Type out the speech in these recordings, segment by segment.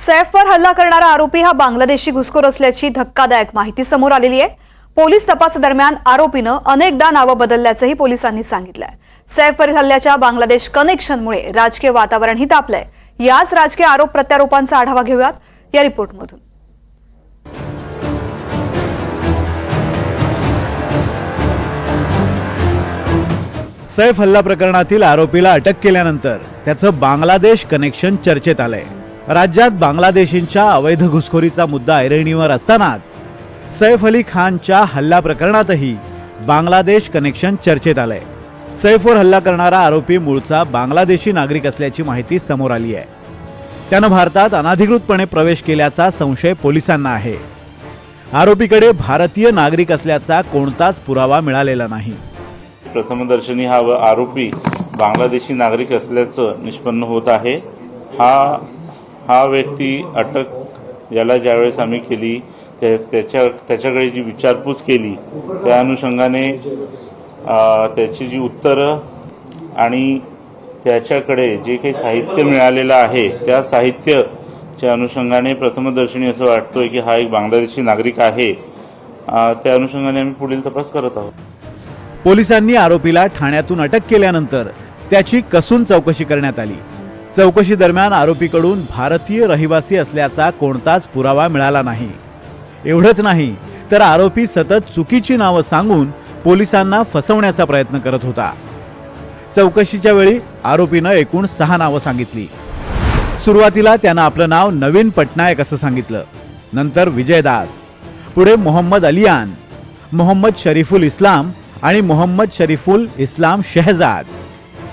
सैफवर हल्ला करणारा आरोपी हा बांगलादेशी घुसखोर असल्याची धक्कादायक माहिती समोर आलेली आहे। पोलीस तपासादरम्यान आरोपीनं अनेकदा नावं बदलल्याचंही पोलिसांनी सांगितलंय। सैफवरील हल्ल्याच्या बांगलादेश कनेक्शनमुळे राजकीय वातावरणही तापलंय। याच राजकीय आरोप प्रत्यारोपांचा आढावा घेऊयात या रिपोर्टमधून। सैफ हल्ला प्रकरणातील आरोपीला अटक केल्यानंतर त्याचं बांगलादेश कनेक्शन चर्चेत आलंय। राज्यात बांगलादेशींच्या अवैध घुसखोरीचा मुद्दा ऐरणीवर असतानाच सैफ अली खानच्या हल्ला प्रकरणातही बांगलादेश कनेक्शन चर्चेत आलंय। सैफवर हल्ला करणारा आरोपी मूळचा बांगलादेशी नागरिक असल्याची माहिती समोर आली आहे। त्यानं भारतात अनधिकृतपणे प्रवेश केल्याचा संशय पोलिसांना आहे। आरोपीकडे भारतीय नागरिक असल्याचा कोणताच पुरावा मिळालेला नाही। प्रथमदर्शनी हा आरोपी बांगलादेशी नागरिक असल्याचं निष्पन्न होत आहे। हा व्यक्ती अटक याला ज्यावेळेस आम्ही केली त्याच्याकडे जी विचारपूस केली त्या अनुषंगाने त्याची जी उत्तरं आणि त्याच्याकडे जे काही साहित्य मिळालेलं आहे त्या साहित्याच्या अनुषंगाने प्रथमदर्शनी असं वाटतोय की हा एक बांगलादेशी नागरिक आहे। त्या अनुषंगाने आम्ही पुढील तपास करत आहोत। पोलिसांनी आरोपीला ठाण्यातून अटक केल्यानंतर त्याची कसून चौकशी करण्यात आली। चौकशी दरम्यान आरोपीकडून भारतीय रहिवासी असल्याचा कोणताच पुरावा मिळाला नाही। एवढंच नाही तर आरोपी सतत चुकीची नावं सांगून पोलिसांना फसवण्याचा प्रयत्न करत होता। चौकशीच्या वेळी आरोपीनं एकूण 6 नावं सांगितली। सुरुवातीला त्यानं आपलं नाव नवीन पटनायक असं सांगितलं, नंतर विजयदास, पुढे मोहम्मद अलियान, मोहम्मद शरीफुल इस्लाम आणि मोहम्मद शरीफुल इस्लाम शहजाद,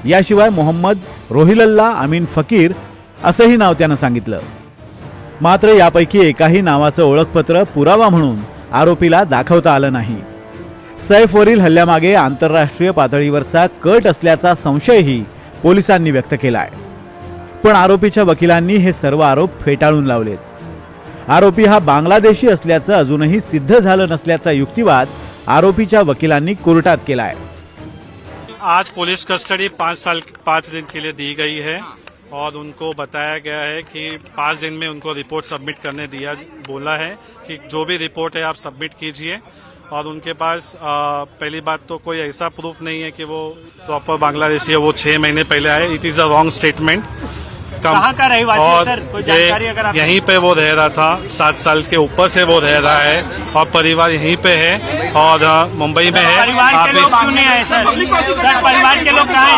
याशिवाय मोहम्मद रोहिलल्ला अमीन फकीर असंही नाव त्यानं सांगितलं। मात्र यापैकी एकाही नावाचं ओळखपत्र पुरावा म्हणून आरोपीला दाखवता आलं नाही। सैफवरील हल्ल्यामागे आंतरराष्ट्रीय पातळीवरचा कट असल्याचा संशयही पोलिसांनी व्यक्त केलाय। पण आरोपीच्या वकिलांनी हे सर्व आरोप फेटाळून लावलेत। आरोपी हा बांगलादेशी असल्याचं अजूनही सिद्ध झालं नसल्याचा युक्तिवाद आरोपीच्या वकिलांनी कोर्टात केलाय। आज पुलिस कस्टडी 5 दिन के लिए दी गई है और उनको बताया गया है कि 5 दिन में उनको रिपोर्ट सबमिट करने बोला है कि जो भी रिपोर्ट है आप सबमिट कीजिए। और उनके पास पहली बात तो कोई ऐसा प्रूफ नहीं है कि वो प्रॉपर बांग्लादेशी है, वो 6 महीने पहले आए। It is a wrong statement. कहाँ का रहवासी है सर? कोई जानकारी अगर आप यहीं पे वो रह रहा था, 7 साल के ऊपर से वो रह रहा है और परिवार यहीं पे है और मुंबई में है। परिवार के लोग क्यों नहीं आए सर? सर परिवार के लोग कहाँ हैं?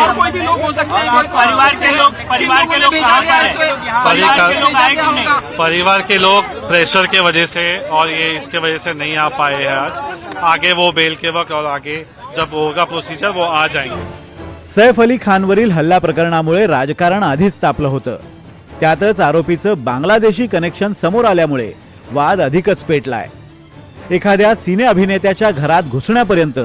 परिवार के लोग कहाँ पर हैं? परिवार के लोग आए क्यों नहीं? परिवार के लोग प्रेशर के वजह से और ये इसके वजह से नहीं आ पाए हैं आज। आगे वो बेल के वक्त और आगे जब होगा प्रोसीजर वो आ जाएंगे। सैफ अली खानवरील हल्ला प्रकरणामुळे राजकारण आधीच तापलं होतं। त्यातच आरोपीचं बांगलादेशी कनेक्शन समोर आल्यामुळे वाद अधिकच पेटलाय। एखाद्या सिने अभिनेत्याच्या घरात घुसण्यापर्यंत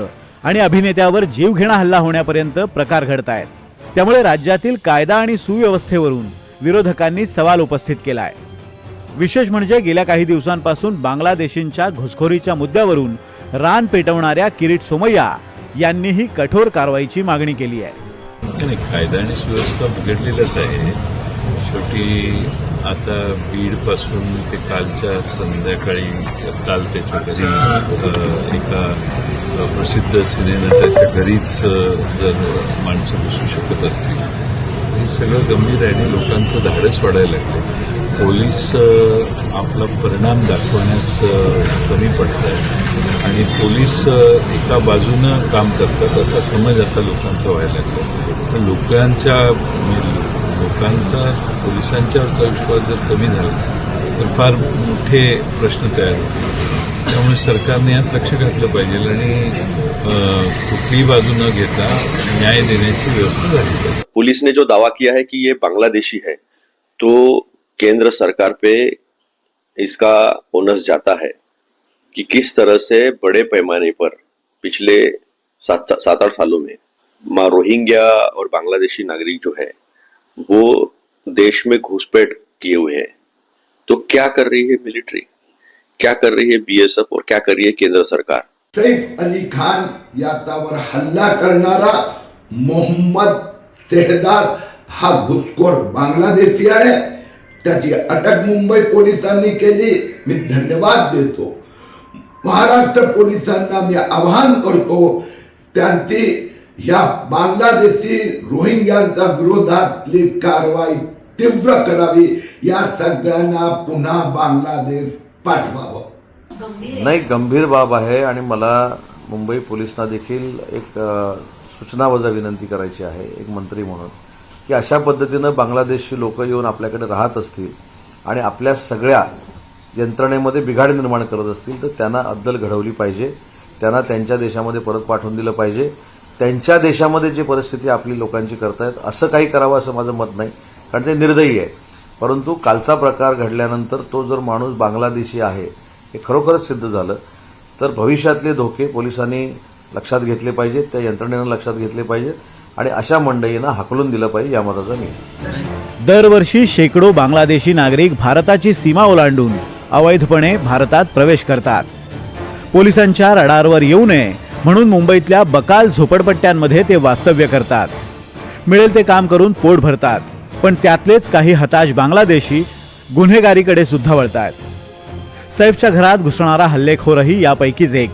आणि अभिनेत्यावर जीवघेणा हल्ला होण्यापर्यंत प्रकार घडतायत। त्यामुळे राज्यातील कायदा आणि सुव्यवस्थेवरून विरोधकांनी सवाल उपस्थित केलाय। विशेष म्हणजे गेल्या काही दिवसांपासून बांगलादेशींच्या घुसखोरीच्या मुद्द्यावरून रान पेटवणाऱ्या किरीट सोमय्या यांनीही कठोर कारवाईची मागणी केली आहे। कायदा आणि सुव्यवस्था बिघडलेलंच आहे। शेवटी आता बीड पासून ते कालच्या संध्याकाळी काल त्याच्या घरी एका प्रसिद्ध सिनेनटाच्या घरीच जर माणसं घुसू शकत असतील, हे सगळं गंभीर आहे आणि लोकांचं धाडस वाढायला लागलं। पोलीस आपला परिणाम दाखवण्यास कमी पडत आहे आणि पोलीस एका बाजूनं काम करतात असा समज आता लोकांचा व्हायला लागला। पण लोकांचा पोलिसांच्यावरचा विश्वास जर कमी झाला तर फार मोठे प्रश्न तयार होतील। त्यामुळे सरकारने यात लक्ष घातलं पाहिजे आणि कुठलीही बाजू न घेता न्याय देण्याची व्यवस्था झाली पाहिजे। पुलिस ने जो दावा किया है कि ये बांग्लादेशी है, तो केंद्र सरकार पे इसका ओनस जाता है कि किस तरह से बड़े पैमाने पर पिछले 7-8 सालों में रोहिंग्या और बांग्लादेशी नागरिक जो है वो देश में घुसपैठ किए हुए हैं। तो क्या कर रही है मिलिट्री, क्या कर रही है बीएसएफ और क्या कर रही है केंद्र सरकार? सैफ अली खान याच्यावर हल्ला करणारा मोहम्मद शहजाद हा घुसखोर बांगलादेशी आहे। त्याची अटक मुंबई पोलिसांनी केली, मी धन्यवाद देतो. महाराष्ट्र पोलिसांना मी आवाहन करतो, त्यांची या बांगलादेशी रोहिंग्यांच्या विरोधातली कारवाई तीव्र करावी, या सगळ्यांना पुन्हा बांगलादेश पाठवावं. नाही, गंभीर बाब आहे आणि मला मुंबई पोलिसांना देखील एक सूचनावजा विनंती करायची आहे एक मंत्री म्हणून, की अशा पद्धतीनं बांगलादेशची लोक येऊन आपल्याकडे राहत असतील आणि आपल्या सगळ्या यंत्रणेमध्ये बिघाड निर्माण करत असतील तर त्यांना अद्दल घडवली पाहिजे, त्यांना त्यांच्या देशामध्ये परत पाठवून दिलं पाहिजे. त्यांच्या देशामध्ये जी परिस्थिती आपली लोकांची करतायत असं काही करावं असं माझं मत नाही, कारण ते निर्दयी आहे. परंतु कालचा प्रकार घडल्यानंतर तो जर माणूस बांगलादेशी आहे हे खरोखरच सिद्ध झालं तर भविष्यातले धोके पोलिसांनी लक्षात घेतले पाहिजेत, त्या यंत्रणेनं लक्षात घेतले पाहिजेत आणि अशा मंडळींना हाकलून दिलं पाहिजे, या मताचा मी. दरवर्षी शेकडो बांगलादेशी नागरिक भारताची सीमा ओलांडून अवैधपणे भारतात प्रवेश करतात. पोलिसांच्या रडारवर येऊ नये म्हणून मुंबईतल्या बकाल झोपडपट्ट्यांमध्ये ते वास्तव्य करतात. मिळेल ते काम करून पोट भरतात, पण त्यातलेच काही हताश बांगलादेशी गुन्हेगारीकडे सुद्धा वळतात. सैफच्या घरात घुसणारा हल्लेखोरही यापैकीच एक.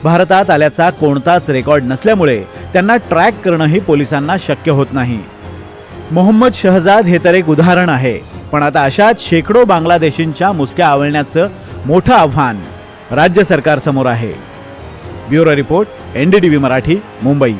भारतात आल्याचा कोणताच रेकॉर्ड नसल्यामुळे त्यांना ट्रॅक करणंही पोलिसांना शक्य होत नाही. मोहम्मद शहजाद हे तर एक उदाहरण आहे, पण आता अशाच शेकडो बांगलादेशींच्या मुसक्या आवळण्याचं मोठं आव्हान राज्य सरकारसमोर आहे. Bureau report, NDTV Marathi, Mumbai.